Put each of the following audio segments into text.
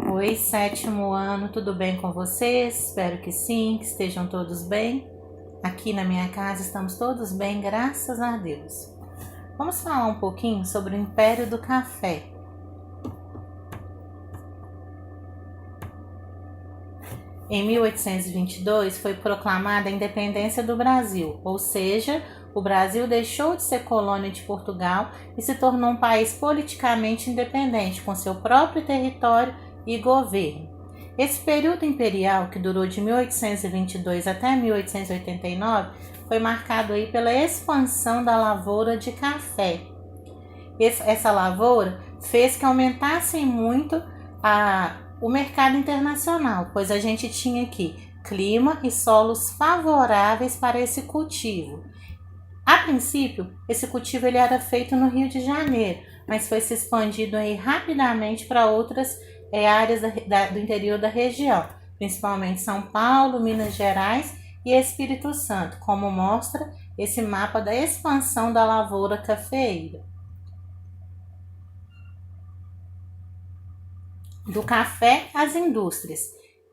Oi, sétimo ano, tudo bem com vocês? Espero que sim, que estejam todos bem. Aqui na minha casa estamos todos bem, graças a Deus. Vamos falar um pouquinho sobre o Império do Café. Em 1822 foi proclamada a independência do Brasil, ou seja, o Brasil deixou de ser colônia de Portugal e se tornou um país politicamente independente, com seu próprio território e governo. Esse período imperial, que durou de 1822 até 1889, foi marcado aí pela expansão da lavoura de café. Essa lavoura fez que aumentasse muito o mercado internacional, pois a gente tinha aqui clima e solos favoráveis para esse cultivo. A princípio, esse cultivo ele era feito no Rio de Janeiro, mas foi se expandido aí rapidamente para outras áreas do interior da região, principalmente São Paulo, Minas Gerais e Espírito Santo, como mostra esse mapa da expansão da lavoura cafeeira. Do café às indústrias.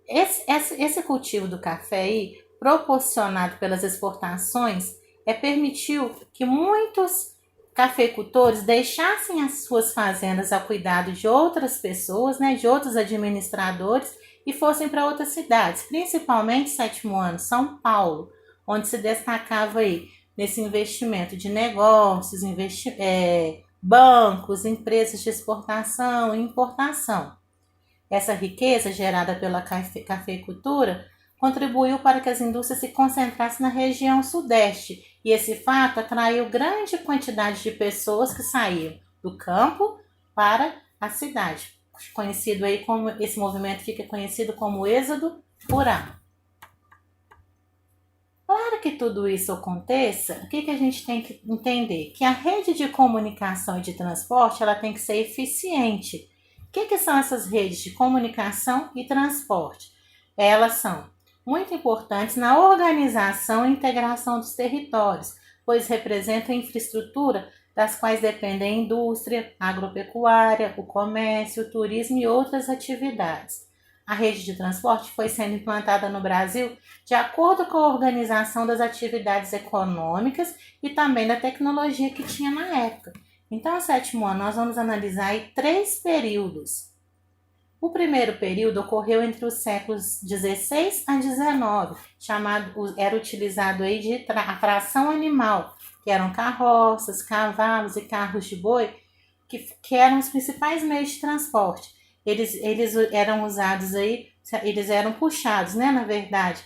Esse cultivo do café aí, proporcionado pelas exportações, permitiu que muitos cafeicultores deixassem as suas fazendas ao cuidado de outras pessoas, né, de outros administradores, e fossem para outras cidades, principalmente sétimo ano, São Paulo, onde se destacava aí nesse investimento de negócios, bancos, empresas de exportação e importação. Essa riqueza gerada pela cafeicultura contribuiu para que as indústrias se concentrassem na região sudeste, e esse fato atraiu grande quantidade de pessoas que saíam do campo para a cidade. Conhecido aí como esse movimento fica conhecido como êxodo rural. Para que tudo isso aconteça, o que a gente tem que entender? Que a rede de comunicação e de transporte ela tem que ser eficiente. O que são essas redes de comunicação e transporte? Elas são muito importantes na organização e integração dos territórios, pois representam infraestrutura das quais dependem a indústria, a agropecuária, o comércio, o turismo e outras atividades. A rede de transporte foi sendo implantada no Brasil de acordo com a organização das atividades econômicas e também da tecnologia que tinha na época. Então, sétimo ano, nós vamos analisar aí 3 períodos. O primeiro período ocorreu entre os séculos 16 a 19, era utilizado aí de tração animal, que eram carroças, cavalos e carros de boi, que eram os principais meios de transporte. Eles eram usados aí, eles eram puxados, né, na verdade,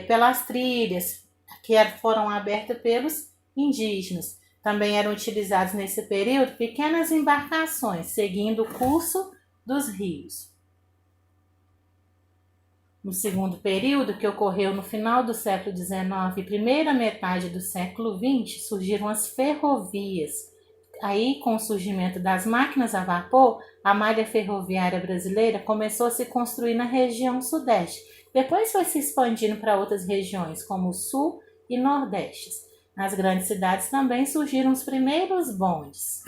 pelas trilhas que foram abertas pelos indígenas. Também eram utilizados nesse período pequenas embarcações, seguindo o curso dos rios. No segundo período, que ocorreu no final do século XIX e primeira metade do século XX, surgiram as ferrovias. Aí, com o surgimento das máquinas a vapor, a malha ferroviária brasileira começou a se construir na região sudeste. Depois foi se expandindo para outras regiões, como o sul e nordeste. Nas grandes cidades também surgiram os primeiros bondes.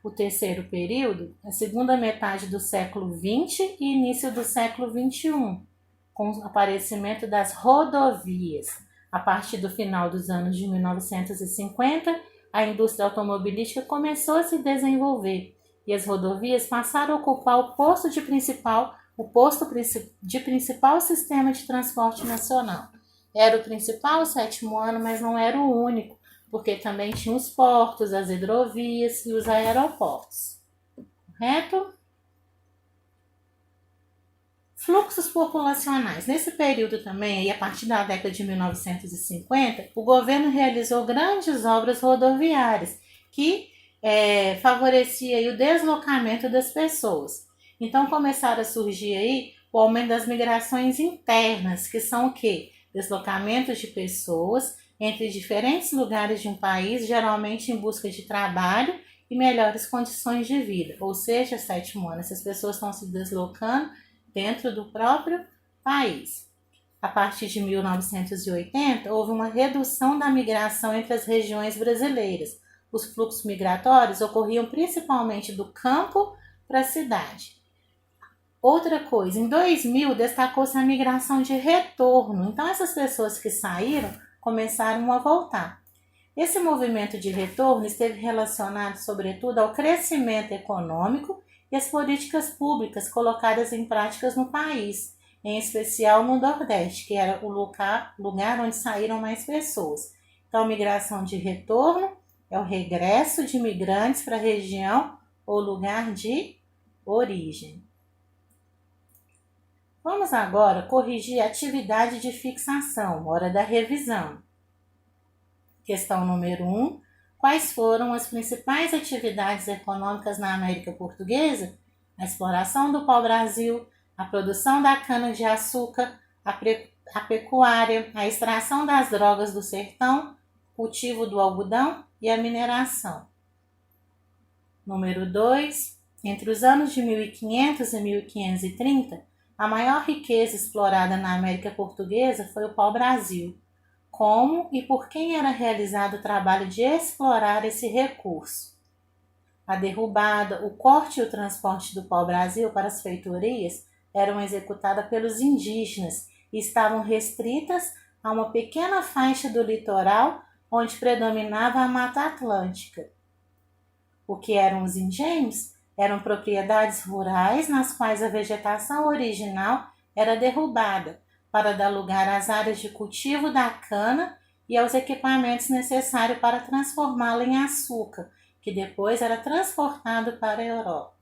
O terceiro período, a segunda metade do século XX e início do século XXI, com o aparecimento das rodovias. A partir do final dos anos de 1950, a indústria automobilística começou a se desenvolver e as rodovias passaram a ocupar o posto de principal sistema de transporte nacional. Era o principal o sétimo ano, mas não era o único, porque também tinha os portos, as hidrovias e os aeroportos. Correto? Fluxos populacionais. Nesse período também, a partir da década de 1950, o governo realizou grandes obras rodoviárias que favorecia aí o deslocamento das pessoas. Então começaram a surgir aí o aumento das migrações internas, que são o quê? Deslocamentos de pessoas entre diferentes lugares de um país, geralmente em busca de trabalho e melhores condições de vida. Ou seja, sétimo ano, essas pessoas estão se deslocando dentro do próprio país. A partir de 1980, houve uma redução da migração entre as regiões brasileiras. Os fluxos migratórios ocorriam principalmente do campo para a cidade. Outra coisa, em 2000 destacou-se a migração de retorno. Então, essas pessoas que saíram começaram a voltar. Esse movimento de retorno esteve relacionado, sobretudo, ao crescimento econômico e às políticas públicas colocadas em práticas no país, em especial no Nordeste, que era o lugar onde saíram mais pessoas. Então, migração de retorno é o regresso de imigrantes para a região ou lugar de origem. Vamos agora corrigir a atividade de fixação, hora da revisão. Questão número 1. Quais foram as principais atividades econômicas na América Portuguesa? A exploração do pau-brasil, a produção da cana-de-açúcar, a pecuária, a extração das drogas do sertão, cultivo do algodão e a mineração. Número 2. Entre os anos de 1500 e 1530, a maior riqueza explorada na América Portuguesa foi o pau-brasil. Como e por quem era realizado o trabalho de explorar esse recurso? A derrubada, o corte e o transporte do pau-brasil para as feitorias eram executadas pelos indígenas e estavam restritas a uma pequena faixa do litoral onde predominava a Mata Atlântica. O que eram os engenhos? Eram propriedades rurais nas quais a vegetação original era derrubada para dar lugar às áreas de cultivo da cana e aos equipamentos necessários para transformá-la em açúcar, que depois era transportado para a Europa.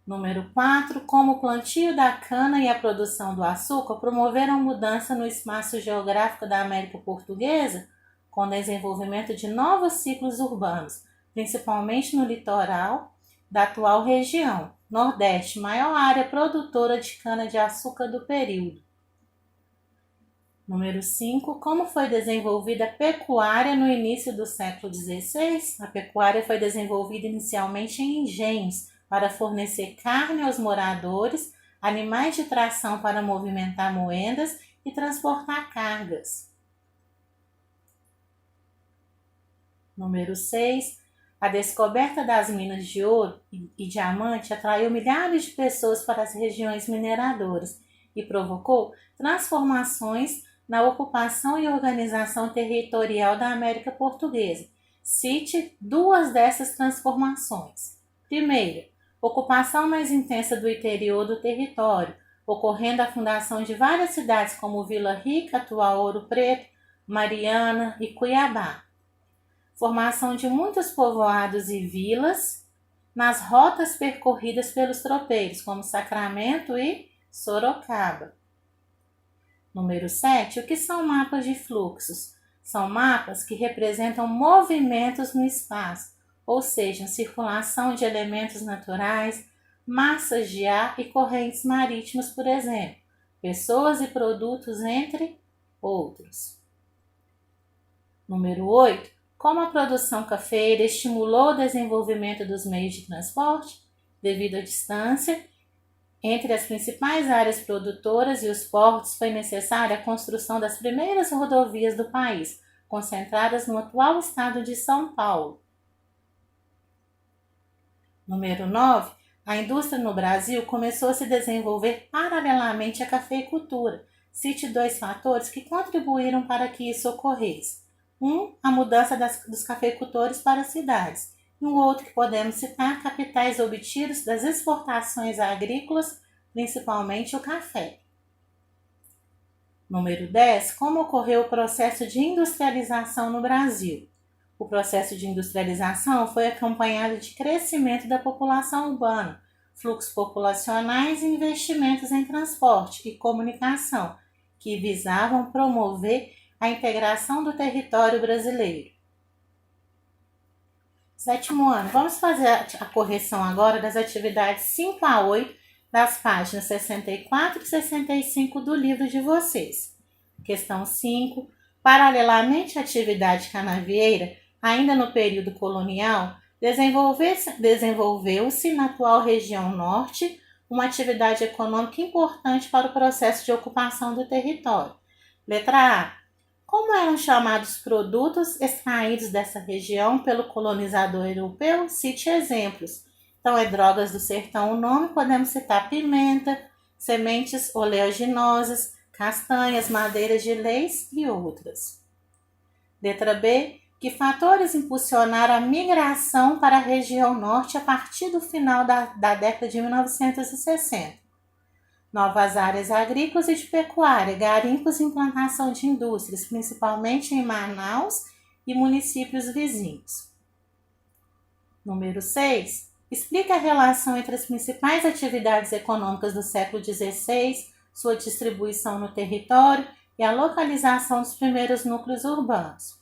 Número 4. Como o plantio da cana e a produção do açúcar promoveram mudança no espaço geográfico da América Portuguesa, com o desenvolvimento de novos ciclos urbanos, principalmente no litoral da atual região, Nordeste, maior área produtora de cana-de-açúcar do período. Número 5. Como foi desenvolvida a pecuária no início do século XVI? A pecuária foi desenvolvida inicialmente em engenhos para fornecer carne aos moradores, animais de tração para movimentar moedas e transportar cargas. Número 6. A descoberta das minas de ouro e diamante atraiu milhares de pessoas para as regiões mineradoras e provocou transformações na ocupação e organização territorial da América Portuguesa. Cite duas dessas transformações. Primeira, ocupação mais intensa do interior do território, ocorrendo a fundação de várias cidades como Vila Rica, atual Ouro Preto, Mariana e Cuiabá. Formação de muitos povoados e vilas nas rotas percorridas pelos tropeiros, como Sacramento e Sorocaba. Número 7. O que são mapas de fluxos? São mapas que representam movimentos no espaço, ou seja, circulação de elementos naturais, massas de ar e correntes marítimas, por exemplo, pessoas e produtos, entre outros. Número 8. Como a produção cafeeira estimulou o desenvolvimento dos meios de transporte? Devido à distância entre as principais áreas produtoras e os portos, foi necessária a construção das primeiras rodovias do país, concentradas no atual estado de São Paulo. Número 9. A indústria no Brasil começou a se desenvolver paralelamente à cafeicultura. Cite dois fatores que contribuíram para que isso ocorresse. A mudança dos cafeicultores para as cidades. E um outro que podemos citar, capitais obtidos das exportações agrícolas, principalmente o café. Número 10. Como ocorreu o processo de industrialização no Brasil? O processo de industrialização foi acompanhado de crescimento da população urbana, fluxos populacionais e investimentos em transporte e comunicação, que visavam promover a integração do território brasileiro. Sétimo ano, vamos fazer a correção agora das atividades 5 a 8 das páginas 64 e 65 do livro de vocês. Questão 5. Paralelamente à atividade canavieira, ainda no período colonial, desenvolveu-se na atual região norte uma atividade econômica importante para o processo de ocupação do território. Letra A. Como eram chamados produtos extraídos dessa região pelo colonizador europeu? Cite exemplos. Então, é drogas do sertão o nome, podemos citar pimenta, sementes oleaginosas, castanhas, madeiras de leis e outras. Letra B. Que fatores impulsionaram a migração para a região norte a partir do final da década de 1960? Novas áreas agrícolas e de pecuária, garimpos e implantação de indústrias, principalmente em Manaus e municípios vizinhos. Número 6. Explica a relação entre as principais atividades econômicas do século XVI, sua distribuição no território e a localização dos primeiros núcleos urbanos.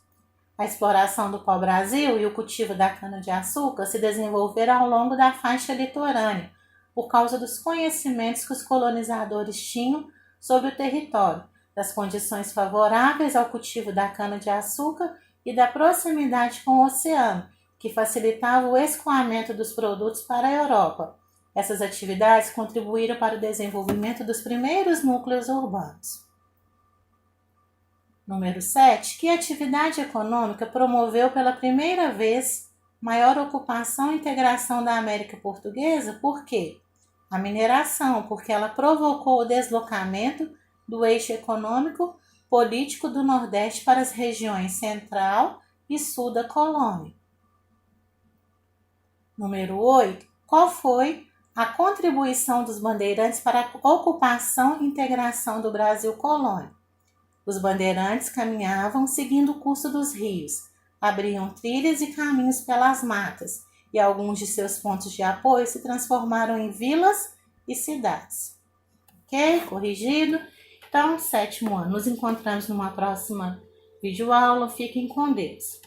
A exploração do pau-brasil e o cultivo da cana-de-açúcar se desenvolveram ao longo da faixa litorânea, por causa dos conhecimentos que os colonizadores tinham sobre o território, das condições favoráveis ao cultivo da cana-de-açúcar e da proximidade com o oceano, que facilitava o escoamento dos produtos para a Europa. Essas atividades contribuíram para o desenvolvimento dos primeiros núcleos urbanos. Número 7. Que atividade econômica promoveu pela primeira vez maior ocupação e integração da América Portuguesa? Por quê? A mineração, porque ela provocou o deslocamento do eixo econômico político do Nordeste para as regiões central e sul da colônia. Número 8. Qual foi a contribuição dos bandeirantes para a ocupação e integração do Brasil colônia? Os bandeirantes caminhavam seguindo o curso dos rios, abriam trilhas e caminhos pelas matas, e alguns de seus pontos de apoio se transformaram em vilas e cidades. Ok? Corrigido? Então, 7º ano. Nos encontramos numa próxima videoaula. Fiquem com Deus.